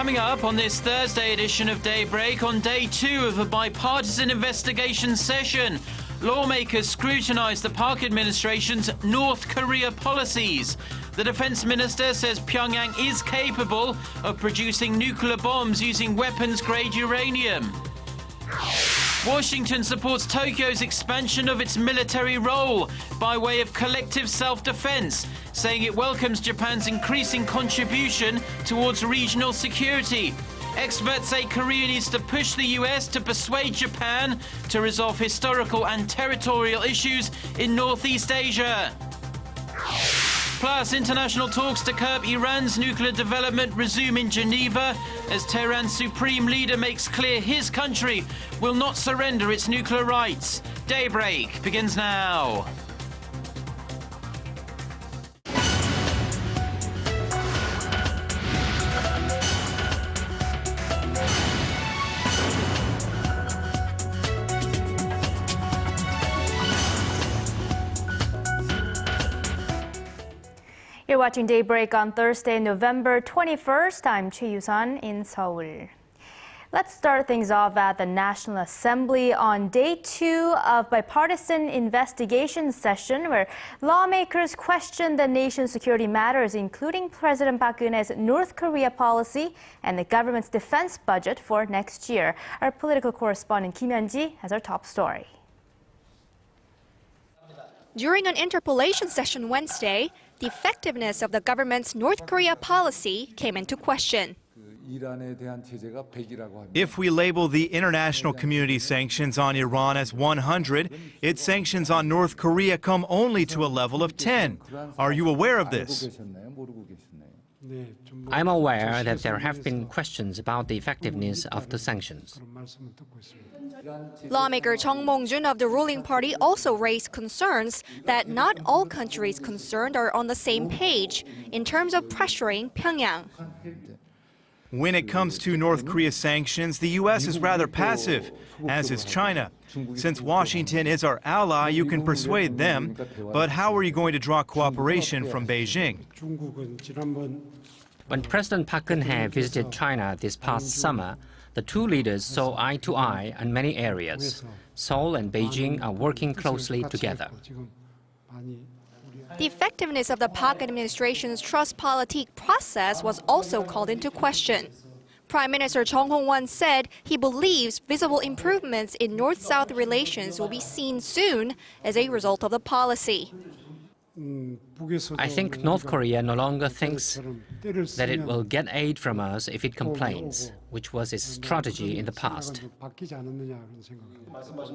Coming up on this Thursday edition of Daybreak, on day 2 of a bipartisan investigation session, lawmakers scrutinize the Park administration's North Korea policies. The defense minister says Pyongyang is capable of producing nuclear bombs using weapons-grade uranium. Washington supports Tokyo's expansion of its military role by way of collective self-defense, saying it welcomes Japan's increasing contribution towards regional security. Experts say Korea needs to push the US to persuade Japan to resolve historical and territorial issues in Northeast Asia. Plus, international talks to curb Iran's nuclear development resume in Geneva as Tehran's supreme leader makes clear his country will not surrender its nuclear rights. Daybreak begins now. You're watching Daybreak on Thursday, November 21st. I'm Choi Yu-sun in Seoul. Let's start things off at the National Assembly on day 2 of bipartisan investigation session, where lawmakers question the nation's security matters, including President Park Geun-hye's North Korea policy and the government's defense budget for next year. Our political correspondent Kim Hyun-ji has our top story. During an interpellation session Wednesday, the effectiveness of the government's North Korea policy came into question. If we label the international community sanctions on Iran as 100, its sanctions on North Korea come only to a level of 10. Are you aware of this? I'm aware that there have been questions about the effectiveness of the sanctions. Lawmaker Chung Mong-jun of the ruling party also raised concerns that not all countries concerned are on the same page in terms of pressuring Pyongyang. When it comes to North Korea sanctions, the U.S. is rather passive, as is China. Since Washington is our ally, you can persuade them. But how are you going to draw cooperation from Beijing? When President Park Geun-hye visited China this past summer, the two leaders saw eye to eye on many areas. Seoul and Beijing are working closely together. The effectiveness of the Park administration's trust politique process was also called into question. Prime Minister Chung Hong-won said he believes visible improvements in North-South relations will be seen soon as a result of the policy. I think North Korea no longer thinks that it will get aid from us if it complains, which was its strategy in the past.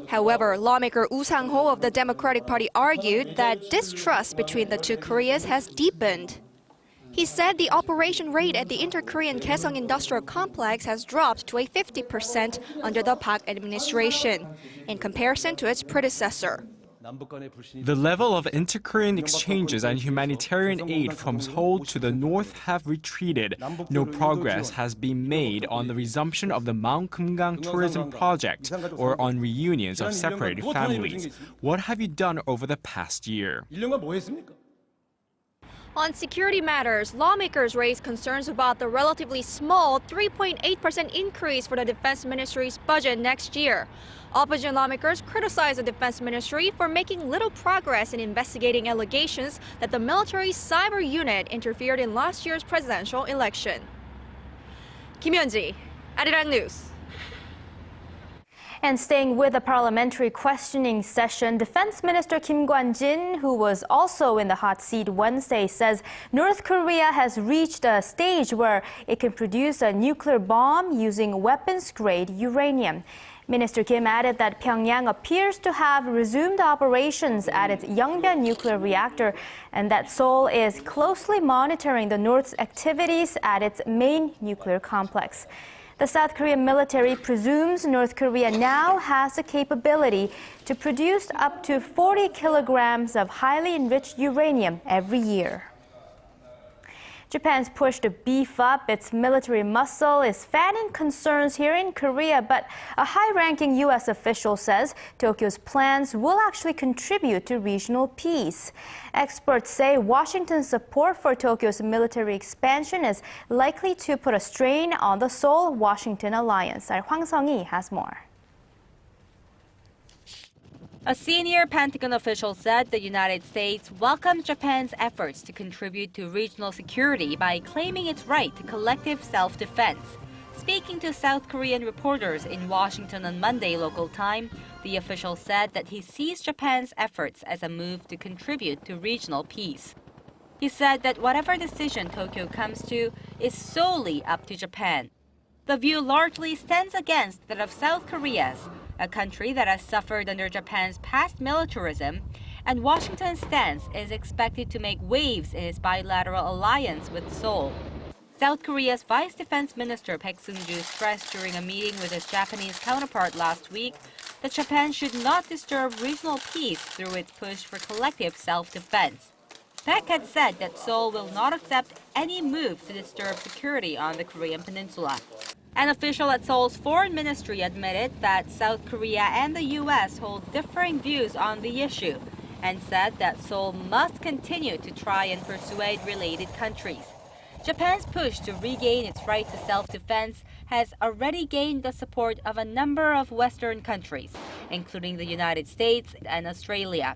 However, lawmaker Woo Sang-ho of the Democratic Party argued that distrust between the two Koreas has deepened. He said the operation rate at the inter-Korean Kaesong Industrial Complex has dropped to a 50% under the Park administration, in comparison to its predecessor. The level of inter-Korean exchanges and humanitarian aid from Seoul to the north have retreated. No progress has been made on the resumption of the Mount Kumgang tourism project or on reunions of separated families. What have you done over the past year? On security matters, lawmakers raised concerns about the relatively small 3.8% increase for the Defense Ministry's budget next year. Opposition lawmakers criticized the Defense Ministry for making little progress in investigating allegations that the military cyber unit interfered in last year's presidential election. Kim Hyun-ji, Arirang News. And staying with the parliamentary questioning session, Defense Minister Kim Kwan-jin, who was also in the hot seat Wednesday, says North Korea has reached a stage where it can produce a nuclear bomb using weapons-grade uranium. Minister Kim added that Pyongyang appears to have resumed operations at its Yongbyon nuclear reactor and that Seoul is closely monitoring the North's activities at its main nuclear complex. The South Korean military presumes North Korea now has the capability to produce up to 40 kilograms of highly enriched uranium every year. Japan's push to beef up its military muscle is fanning concerns here in Korea, but a high-ranking U.S. official says Tokyo's plans will actually contribute to regional peace. Experts say Washington's support for Tokyo's military expansion is likely to put a strain on the Seoul-Washington alliance. Our Hwang Sung-hee has more. A senior Pentagon official said the United States welcomed Japan's efforts to contribute to regional security by claiming its right to collective self-defense. Speaking to South Korean reporters in Washington on Monday local time, the official said that he sees Japan's efforts as a move to contribute to regional peace. He said that whatever decision Tokyo comes to is solely up to Japan. The view largely stands against that of South Korea's, a country that has suffered under Japan's past militarism, and Washington's stance is expected to make waves in its bilateral alliance with Seoul. South Korea's Vice Defense Minister Baek Seung-ju stressed during a meeting with his Japanese counterpart last week that Japan should not disturb regional peace through its push for collective self-defense. Baek had said that Seoul will not accept any move to disturb security on the Korean peninsula. An official at Seoul's foreign ministry admitted that South Korea and the U.S. hold differing views on the issue and said that Seoul must continue to try and persuade related countries. Japan's push to regain its right to self-defense has already gained the support of a number of Western countries, including the United States and Australia.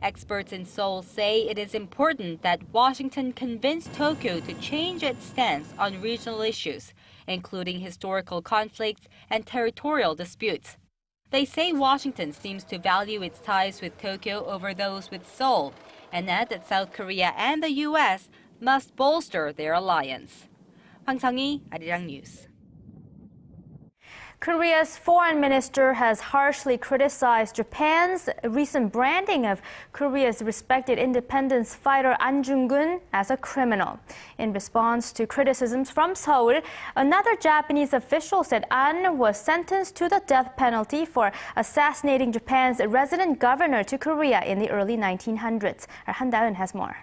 Experts in Seoul say it is important that Washington convince Tokyo to change its stance on regional issues, including historical conflicts and territorial disputes. They say Washington seems to value its ties with Tokyo over those with Seoul, and add that South Korea and the U.S. must bolster their alliance. Hwang Sung-hee, Arirang News. Korea's foreign minister has harshly criticized Japan's recent branding of Korea's respected independence fighter An Jung-geun as a criminal. In response to criticisms from Seoul, another Japanese official said An was sentenced to the death penalty for assassinating Japan's resident governor to Korea in the early 1900s. Our Han Da-eun has more.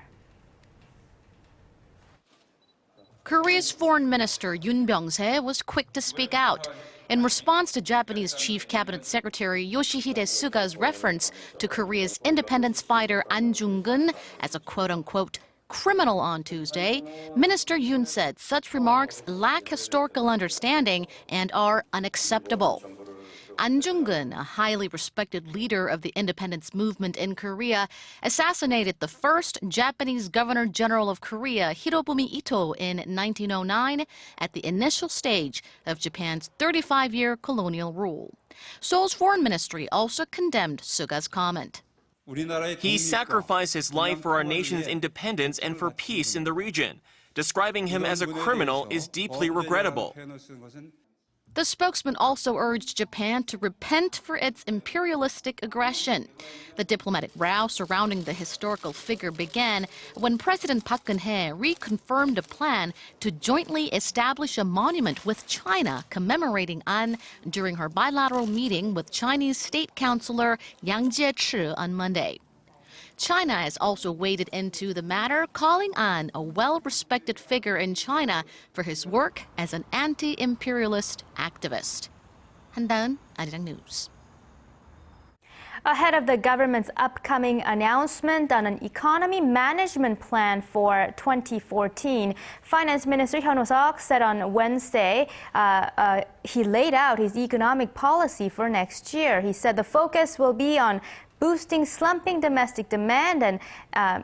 Korea's foreign minister Yoon Byung-se was quick to speak out. In response to Japanese Chief Cabinet Secretary Yoshihide Suga's reference to Korea's independence fighter An Jung-geun as a quote-unquote criminal on Tuesday, Minister Yoon said such remarks lack historical understanding and are unacceptable. An Jung-geun, a highly respected leader of the independence movement in Korea, assassinated the first Japanese Governor-General of Korea, Hirobumi Ito, in 1909 at the initial stage of Japan's 35-year colonial rule. Seoul's foreign ministry also condemned Suga's comment. He sacrificed his life for our nation's independence and for peace in the region. Describing him as a criminal is deeply regrettable. The spokesman also urged Japan to repent for its imperialistic aggression. The diplomatic row surrounding the historical figure began when President Park Geun-hye reconfirmed a plan to jointly establish a monument with China commemorating An during her bilateral meeting with Chinese State Councilor Yang Jie-chi on Monday. China has also waded into the matter, calling An a well-respected figure in China for his work as an anti-imperialist activist. Han Da-eun, Arirang News. Ahead of the government's upcoming announcement on an economy management plan for 2014, Finance Minister Hyun Oh-seok said on Wednesday he laid out his economic policy for next year. He said the focus will be on boosting slumping domestic demand and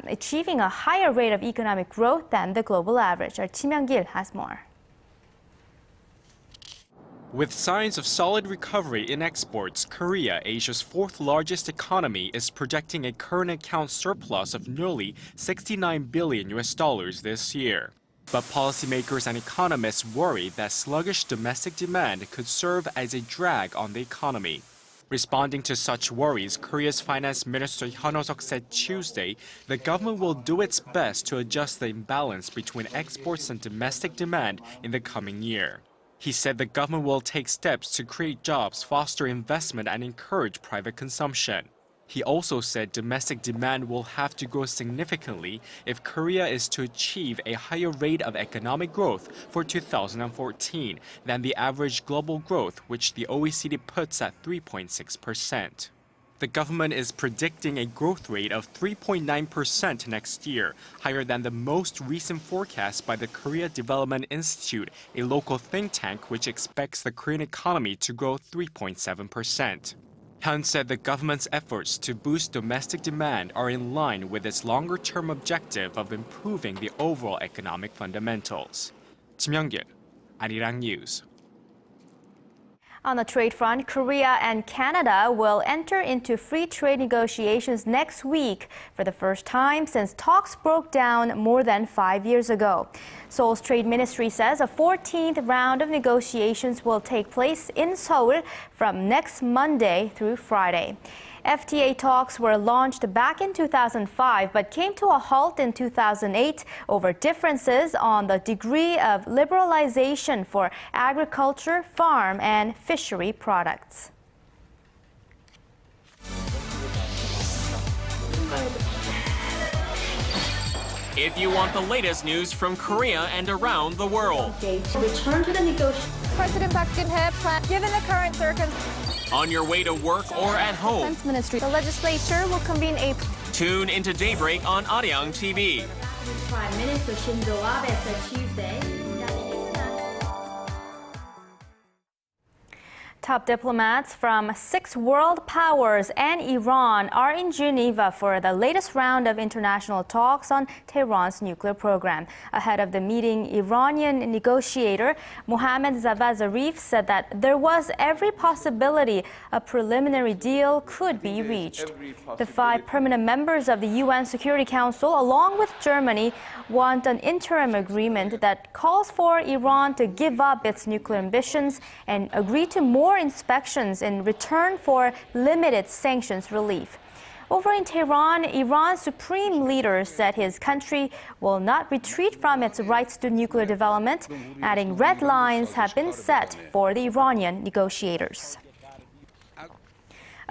achieving a higher rate of economic growth than the global average. Our Chi Myung-gil has more. With signs of solid recovery in exports, Korea, Asia's fourth largest economy, is projecting a current account surplus of nearly $69 billion this year. But policymakers and economists worry that sluggish domestic demand could serve as a drag on the economy. Responding to such worries, Korea's Finance Minister Hyun Oh-seok said Tuesday the government will do its best to adjust the imbalance between exports and domestic demand in the coming year. He said the government will take steps to create jobs, foster investment, and encourage private consumption. He also said domestic demand will have to grow significantly if Korea is to achieve a higher rate of economic growth for 2014 than the average global growth, which the OECD puts at 3.6%. The government is predicting a growth rate of 3.9% next year, higher than the most recent forecast by the Korea Development Institute, a local think tank which expects the Korean economy to grow 3.7%. Hyun said the government's efforts to boost domestic demand are in line with its longer-term objective of improving the overall economic fundamentals. Kim Young-gil, Arirang News. On the trade front, Korea and Canada will enter into free trade negotiations next week for the first time since talks broke down more than 5 years ago. Seoul's Trade Ministry says a 14th round of negotiations will take place in Seoul from next Monday through Friday. FTA talks were launched back in 2005 but came to a halt in 2008 over differences on the degree of liberalization for agriculture, farm, and fishery products. If you want the latest news from Korea and around the world. Return to the negotiations. President Park Geun-hye plans, given the current circumstances. On your way to work or at home. Defense Ministry. The legislature will convene a... Tune into Daybreak on Arirang TV. Prime Minister Shinzo Abe said Tuesday. Top diplomats from 6 world powers and Iran are in Geneva for the latest round of international talks on Tehran's nuclear program. Ahead of the meeting, Iranian negotiator Mohammad Javad Zarif said that there was every possibility a preliminary deal could be reached. The 5 permanent members of the UN Security Council, along with Germany, want an interim agreement that calls for Iran to give up its nuclear ambitions and agree to more inspections in return for limited sanctions relief. Over in Tehran, Iran's supreme leader said his country will not retreat from its rights to nuclear development, adding red lines have been set for the Iranian negotiators.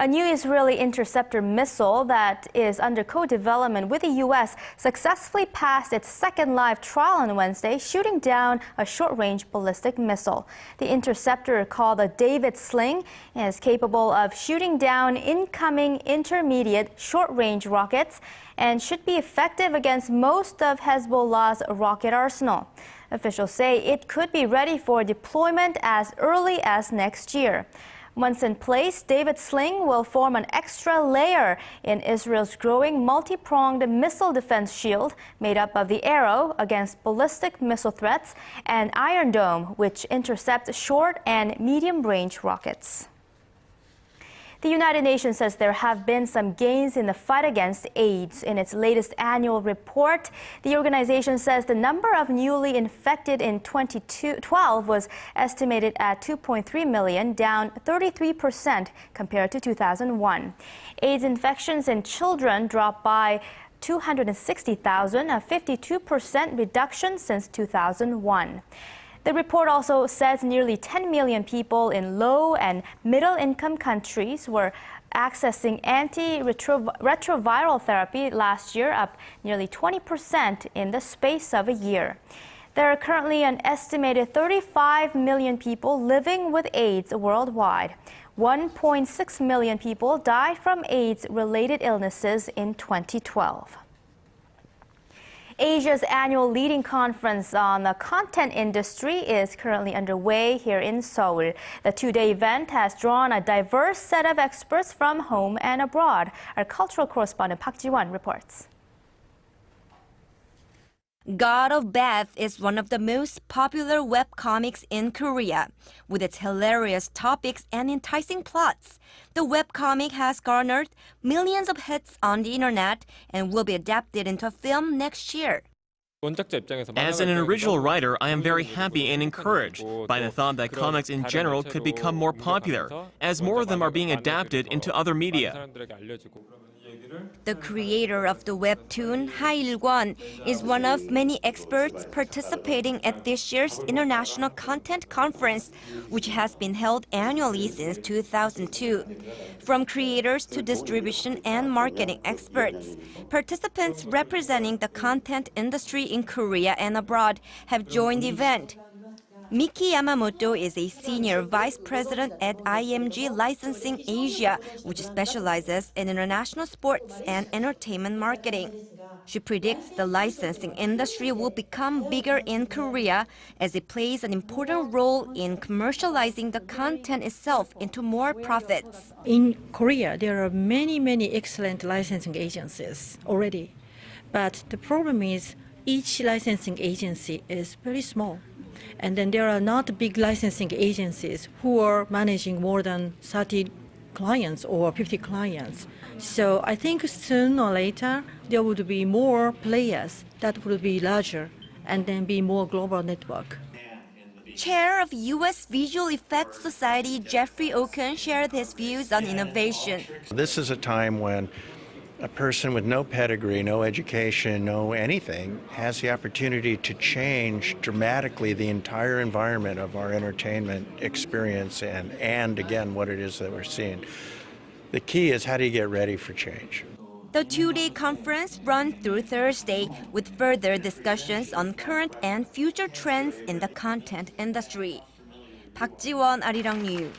A new Israeli interceptor missile that is under co-development with the U.S. successfully passed its second live trial on Wednesday, shooting down a short-range ballistic missile. The interceptor, called the David Sling, is capable of shooting down incoming intermediate short-range rockets and should be effective against most of Hezbollah's rocket arsenal. Officials say it could be ready for deployment as early as next year. Once in place, David Sling will form an extra layer in Israel's growing multi-pronged missile defense shield made up of the Arrow against ballistic missile threats and Iron Dome, which intercepts short and medium-range rockets. The United Nations says there have been some gains in the fight against AIDS. In its latest annual report, the organization says the number of newly infected in 2012 was estimated at 2.3 million, down 33% compared to 2001. AIDS infections in children dropped by 260,000, a 52% reduction since 2001. The report also says nearly 10 million people in low and middle-income countries were accessing antiretroviral therapy last year, up nearly 20% in the space of a year. There are currently an estimated 35 million people living with AIDS worldwide. 1.6 million people died from AIDS-related illnesses in 2012. Asia's annual leading conference on the content industry is currently underway here in Seoul. The 2-day event has drawn a diverse set of experts from home and abroad. Our cultural correspondent Park Ji-won reports. God of Bath is one of the most popular webcomics in Korea. With its hilarious topics and enticing plots, the webcomic has garnered millions of hits on the internet and will be adapted into a film next year. As an original writer, I am very happy and encouraged by the thought that comics in general could become more popular, as more of them are being adapted into other media. The creator of the webtoon, Ha-il-kwon, is one of many experts participating at this year's International Content Conference, which has been held annually since 2002. From creators to distribution and marketing experts, participants representing the content industry in Korea and abroad have joined the event. Miki Yamamoto is a senior vice president at IMG Licensing Asia, which specializes in international sports and entertainment marketing. She predicts the licensing industry will become bigger in Korea as it plays an important role in commercializing the content itself into more profits. In Korea, there are many excellent licensing agencies already. But the problem is each licensing agency is very small. And then there are not big licensing agencies who are managing more than 30 clients or 50 clients. So I think sooner or later, there would be more players that would be larger and then be more global network. Chair of U.S. Visual Effects Society Jeffrey Oken shared his views on innovation. This is a time when a person with no pedigree, no education, no anything, has the opportunity to change dramatically the entire environment of our entertainment experience and again, what it is that we're seeing. The key is how do you get ready for change? The two-day conference runs through Thursday with further discussions on current and future trends in the content industry. Park Ji-won, Arirang News.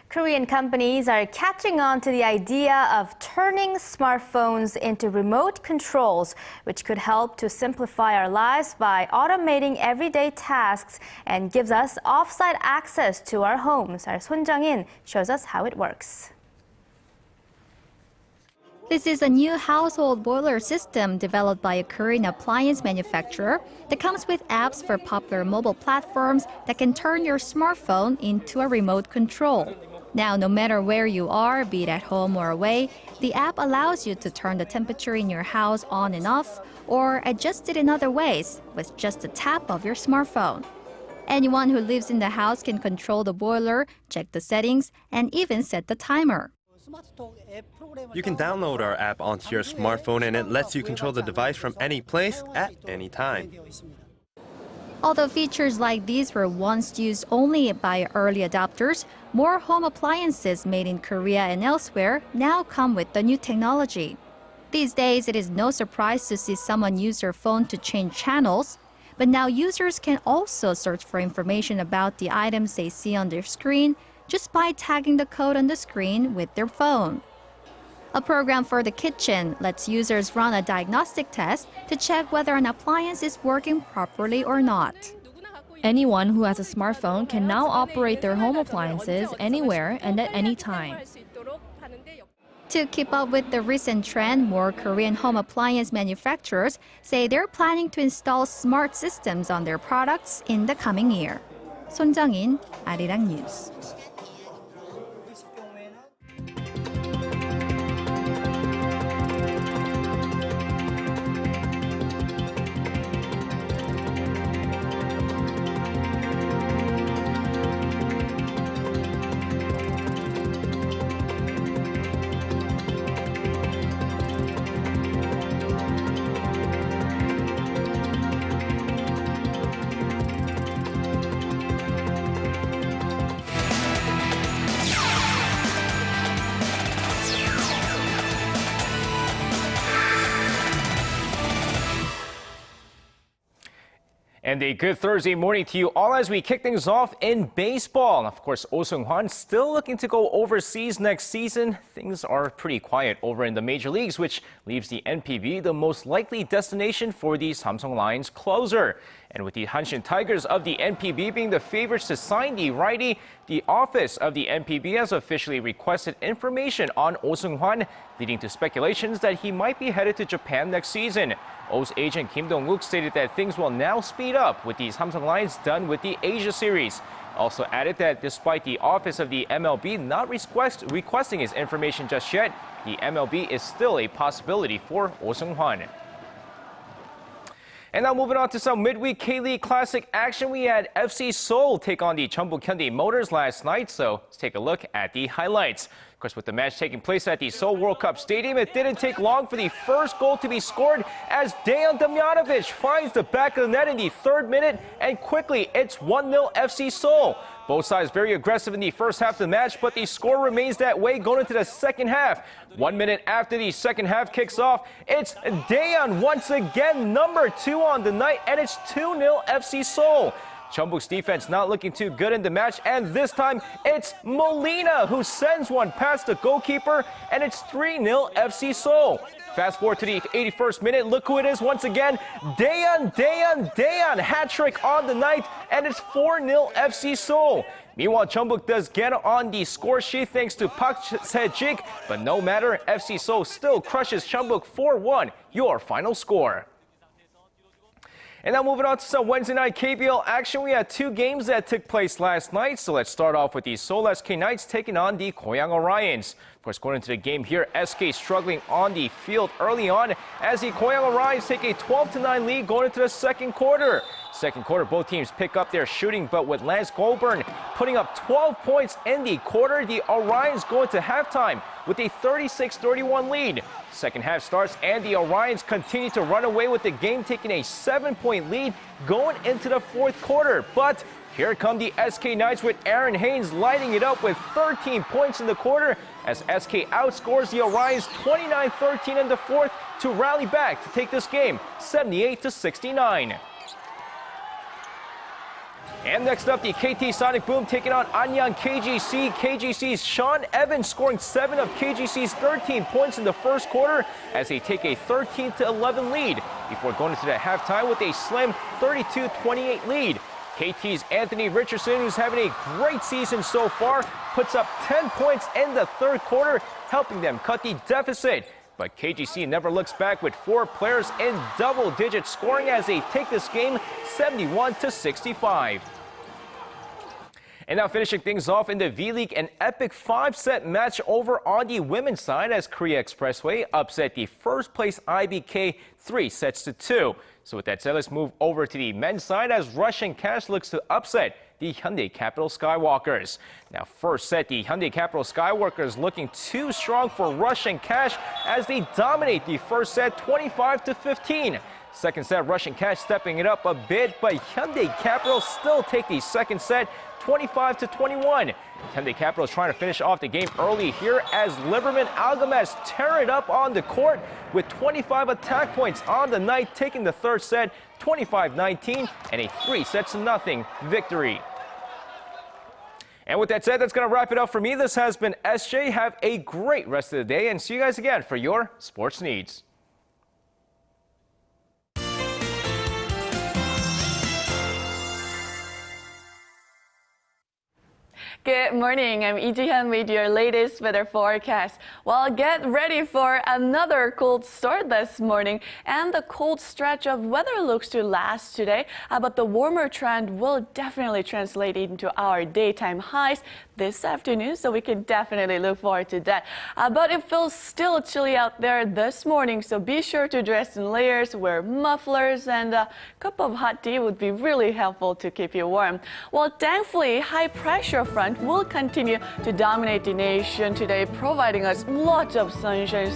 Korean companies are catching on to the idea of turning smartphones into remote controls, which could help to simplify our lives by automating everyday tasks and gives us off-site access to our homes. Our Son Jang-in shows us how it works. This is a new household boiler system developed by a Korean appliance manufacturer that comes with apps for popular mobile platforms that can turn your smartphone into a remote control. Now, no matter where you are, be it at home or away, the app allows you to turn the temperature in your house on and off or adjust it in other ways with just a tap of your smartphone. Anyone who lives in the house can control the boiler, check the settings, and even set the timer. You can download our app onto your smartphone and it lets you control the device from any place at any time. Although features like these were once used only by early adopters, more home appliances made in Korea and elsewhere now come with the new technology. These days, it is no surprise to see someone use their phone to change channels, but now users can also search for information about the items they see on their screen just by tagging the code on the screen with their phone. A program for the kitchen lets users run a diagnostic test to check whether an appliance is working properly or not. Anyone who has a smartphone can now operate their home appliances anywhere and at any time. To keep up with the recent trend, more Korean home appliance manufacturers say they're planning to install smart systems on their products in the coming year. Son Jang-in, Arirang News. And a good Thursday morning to you all as we kick things off in baseball. Of course, Oh Seung-hwan still looking to go overseas next season. Things are pretty quiet over in the major leagues, which leaves the NPB the most likely destination for the Samsung Lions closer. And with the Hanshin Tigers of the NPB being the favorites to sign the righty, the office of the NPB has officially requested information on Oh Seung-hwan, leading to speculations that he might be headed to Japan next season. Oh's agent Kim Dong-wook stated that things will now speed up with the Samsung Lions done with the Asia Series. Also added that despite the office of the MLB not requesting his information just yet, the MLB is still a possibility for Oh Seung-hwan. And now moving on to some midweek K-League Classic action. We had FC Seoul take on the Jeonbuk Hyundai Motors last night, so let's take a look at the highlights. course, with the match taking place at the Seoul World Cup Stadium, it didn't take long for the first goal to be scored as Dejan Damjanovic finds the back of the net in the 3rd minute, and quickly it's 1-0 FC Seoul. Both sides very aggressive in the first half of the match, but the score remains that way going into the second half. 1 minute after the second half kicks off, it's Dejan once again, number 2 on the night, and it's 2-0 FC Seoul. Jeonbuk's defense not looking too good in the match, and this time it's Molina who sends one past the goalkeeper, and it's 3-0 FC Seoul. Fast forward to the 81st minute, look who it is once again, Dejan, hat-trick on the night, and it's 4-0 FC Seoul. Meanwhile, Jeonbuk does get on the score sheet thanks to Park Se-jik, but no matter, FC Seoul still crushes Jeonbuk 4-1, your final score. And now moving on to some Wednesday night KBL action. We had 2 games that took place last night. So let's start off with the Seoul SK Knights taking on the Goyang Orions. Of course, going into the game here, SK struggling on the field early on as the Goyang Orions take a 12-9 lead going into the second quarter. Second quarter, both teams pick up their shooting, but with Lance Goldburn putting up 12 points in the quarter, the Orions go into halftime with a 36-31 lead. Second half starts and the Orions continue to run away with the game, taking a 7-point lead going into the fourth quarter. But here come the SK Knights with Aaron Haynes lighting it up with 13 points in the quarter as SK outscores the Orions 29-13 in the fourth to rally back to take this game 78-69. And next up, the KT Sonic Boom taking on Anyang KGC. KGC's Sean Evans scoring 7 of KGC's 13 points in the first quarter as they take a 13-11 lead before going into the halftime with a slim 32-28 lead. KT's Anthony Richardson, who's having a great season so far, puts up 10 points in the third quarter, helping them cut the deficit. But KGC never looks back with 4 players in double-digit scoring as they take this game 71-65. And now finishing things off in the V-League, an epic 5-set match over on the women's side as Korea Expressway upset the first-place IBK 3-2. So with that said, let's move over to the men's side as Russian Cash looks to upset the Hyundai Capital Skywalkers. Now first set, the Hyundai Capital Skywalkers looking too strong for Russian Cash as they dominate the first set 25-15. Second set, Russian Cash stepping it up a bit, but Hyundai Capital still take the second set 25-21. Hyundai Capital is trying to finish off the game early here as Liberman Algames tear it up on the court with 25 attack points on the night, taking the third set 25-19 and a 3-0 victory. And with that said, that's going to wrap it up for me. This has been SJ. Have a great rest of the day and see you guys again for your sports needs. Good morning, I'm Lee Ji-hyun with your latest weather forecast. Well, get ready for another cold start this morning, and the cold stretch of weather looks to last today, but the warmer trend will definitely translate into our daytime highs this afternoon, so we can definitely look forward to that. But it feels still chilly out there this morning, so be sure to dress in layers, wear mufflers, and a cup of hot tea would be really helpful to keep you warm. Well, thankfully, high pressure front will continue to dominate the nation today, providing us lots of sunshine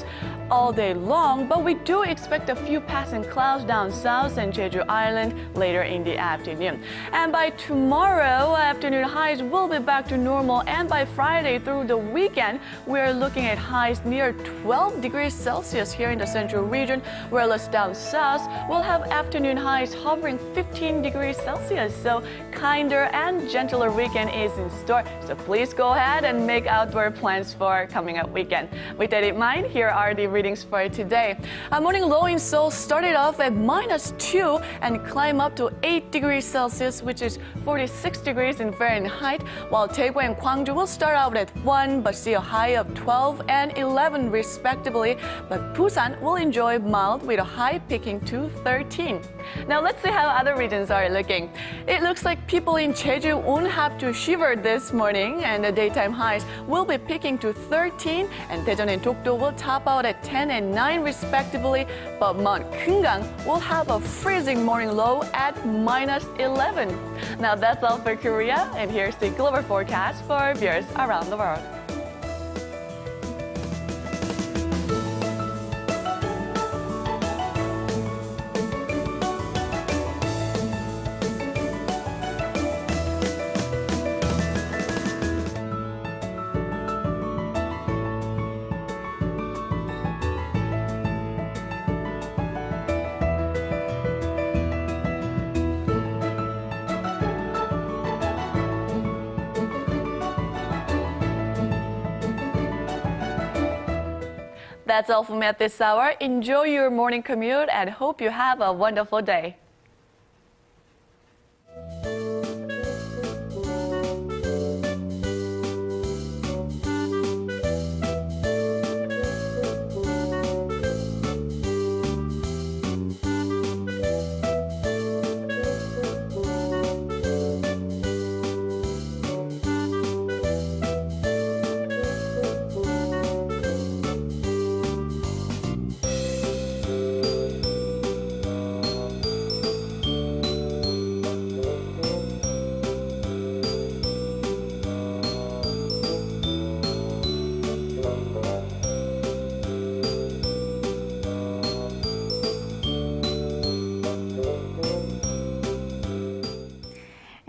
all day long, but we do expect a few passing clouds down south and Jeju Island later in the afternoon. And by tomorrow, afternoon highs will be back to normal, and by Friday through the weekend, we're looking at highs near 12 degrees Celsius here in the central region, whereas down south, we'll have afternoon highs hovering 15 degrees Celsius, so kinder and gentler weekend is in store. So please go ahead and make outdoor plans for coming up weekend. With that in mind, here are the readings for today. Our morning low in Seoul started off at -2 and climbed up to 8 degrees Celsius, which is 46 degrees in Fahrenheit, while Daegu and Gwangju will start out at 1 but see a high of 12 and 11 respectively. But Busan will enjoy mild with a high peaking to 13. Now let's see how other regions are looking. It looks like people in Jeju won't have to shiver this morning, and the daytime highs will be peaking to 13, and Daejeon and Dokdo will top out at 10 and 9 respectively, but Mount Kumgang will have a freezing morning low at -11. Now that's all for Korea, and here's the global forecast for viewers around the world. That's all from me at this hour. Enjoy your morning commute and hope you have a wonderful day.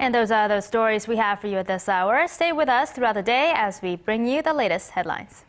And those are those stories we have for you at this hour. Stay with us throughout the day as we bring you the latest headlines.